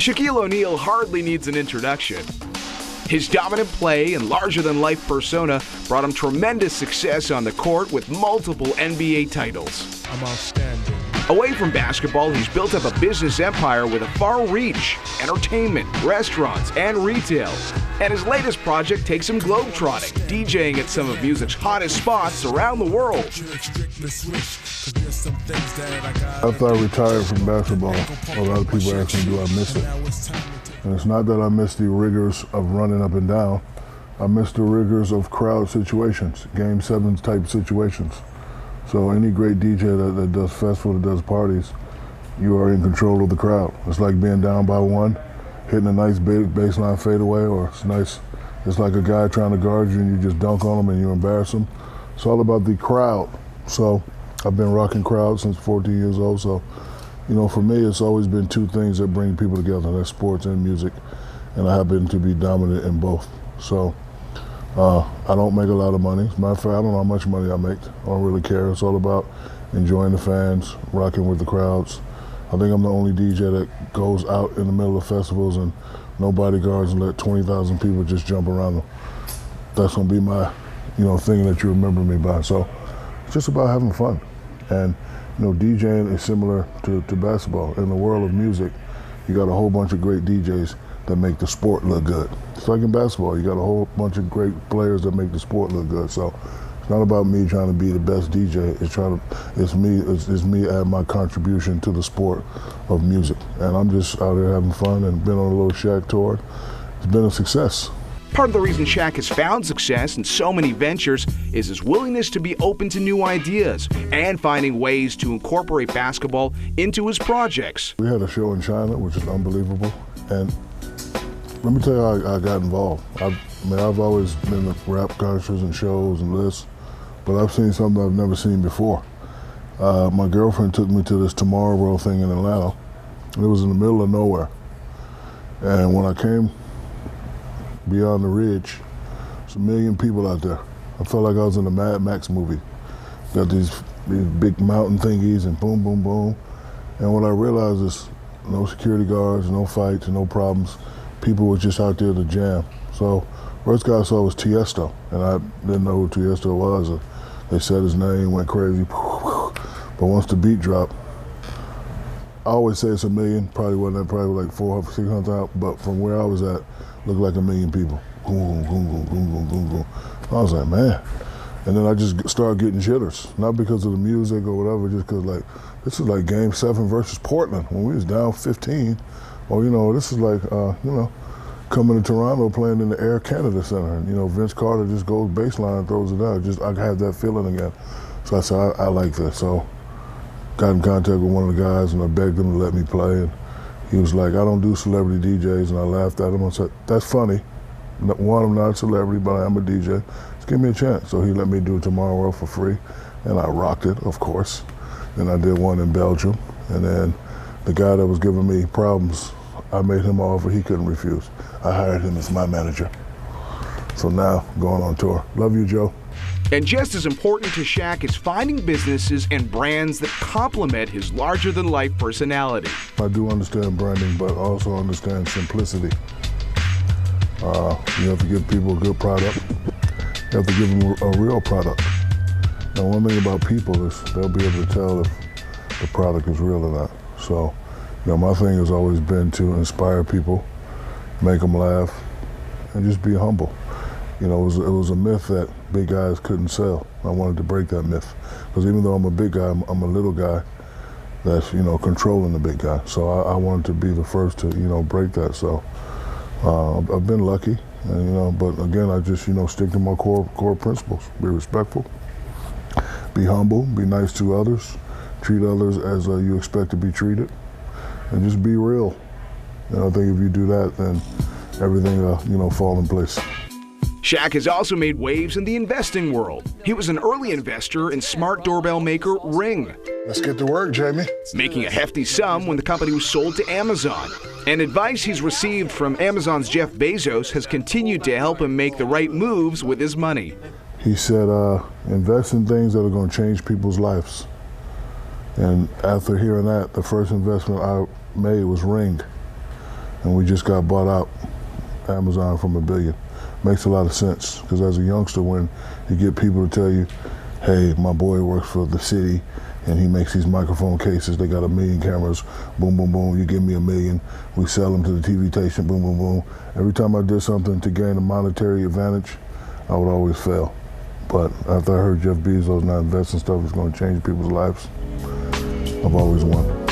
Shaquille O'Neal hardly needs an introduction. His dominant play and larger-than-life persona brought him tremendous success on the court with multiple NBA titles. I'm outstanding. Away from basketball, he's built up a business empire with a far reach, entertainment, restaurants, and retail. And his latest project takes him globetrotting, DJing at some of music's hottest spots around the world. After I retired from basketball, a lot of people ask me, do I miss it? And it's not that I miss the rigors of running up and down. I miss the rigors of crowd situations, Game 7 type situations. So any great DJ that does festival, that does parties, you are in control of the crowd. It's like being down by one, hitting a nice baseline fadeaway, or it's like a guy trying to guard you and you just dunk on him and you embarrass him. It's all about the crowd. So I've been rocking crowds since 14 years old. So, you know, for me, it's always been two things that bring people together. That's sports and music. And I happen to be dominant in both. So I don't make a lot of money. As a matter of fact, I don't know how much money I make. I don't really care. It's all about enjoying the fans, rocking with the crowds. I think I'm the only DJ that goes out in the middle of festivals and no bodyguards and let 20,000 people just jump around them. That's gonna be my, thing that you remember me by. So it's just about having fun. And DJing is similar to basketball. In the world of music, you got a whole bunch of great DJs that make the sport look good. It's like in basketball, you got a whole bunch of great players that make the sport look good. So it's not about me trying to be the best DJ. It's me adding my contribution to the sport of music. And I'm just out there having fun and been on a little Shaq tour. It's been a success. Part of the reason Shaq has found success in so many ventures is his willingness to be open to new ideas and finding ways to incorporate basketball into his projects. We had a show in China, which is unbelievable. And let me tell you how I got involved. I've always been to rap concerts and shows and lists, but I've seen something I've never seen before. My girlfriend took me to this Tomorrowworld thing in Atlanta. It was in the middle of nowhere. And when I came beyond the ridge, there's 1 million people out there. I felt like I was in a Mad Max movie. Got these big mountain thingies and boom, boom, boom. And what I realized is no security guards, no fights, no problems. People were just out there to jam. So first guy I saw was Tiesto, and I didn't know who Tiesto was. They said his name, went crazy. But once the beat dropped, I always say it's 1 million, probably wasn't that, probably like 400, 600 out, but from where I was at, looked like 1 million people. Boom, boom, boom, boom, boom, boom, boom. I was like, man. And then I just started getting jitters, not because of the music or whatever, just because this is like Game 7 versus Portland when we was down 15. Or, this is like, coming to Toronto playing in the Air Canada Center. And, Vince Carter just goes baseline and throws it out. I had that feeling again. So I said, I like this. So got in contact with one of the guys and I begged him to let me play. And he was like, I don't do celebrity DJs. And I laughed at him and said, that's funny. One, I'm not a celebrity, but I am a DJ. Just give me a chance. So he let me do Tomorrowworld for free. And I rocked it, of course. Then I did one in Belgium. And then the guy that was giving me problems, I made him an offer he couldn't refuse. I hired him as my manager. So now, going on tour. Love you, Joe. And just as important to Shaq is finding businesses and brands that complement his larger-than-life personality. I do understand branding, but also understand simplicity. You have to give people a good product. You have to give them a real product. Now, one thing about people is they'll be able to tell if the product is real or not. So, my thing has always been to inspire people, make them laugh, and just be humble. It was a myth that big guys couldn't sell. I wanted to break that myth. Because even though I'm a big guy, I'm a little guy that's, controlling the big guy. So I wanted to be the first to, break that. So I've been lucky, and, but again, I just, stick to my core principles. Be respectful, be humble, be nice to others, treat others as you expect to be treated, and just be real. And I think if you do that, then everything, fall in place. Shaq has also made waves in the investing world. He was an early investor in smart doorbell maker Ring. Let's get to work, Jamie. Making a hefty sum when the company was sold to Amazon. And advice he's received from Amazon's Jeff Bezos has continued to help him make the right moves with his money. He said, invest in things that are going to change people's lives. And after hearing that, the first investment I made was Ring. and we just got bought out, Amazon, from $1 billion. Makes a lot of sense, because as a youngster, when you get people to tell you, hey, my boy works for the city, and he makes these microphone cases, they got 1 million cameras, boom, boom, boom, you give me $1 million, we sell them to the TV station, boom, boom, boom. Every time I did something to gain a monetary advantage, I would always fail. But after I heard Jeff Bezos now investing stuff is going to change people's lives, I've always won.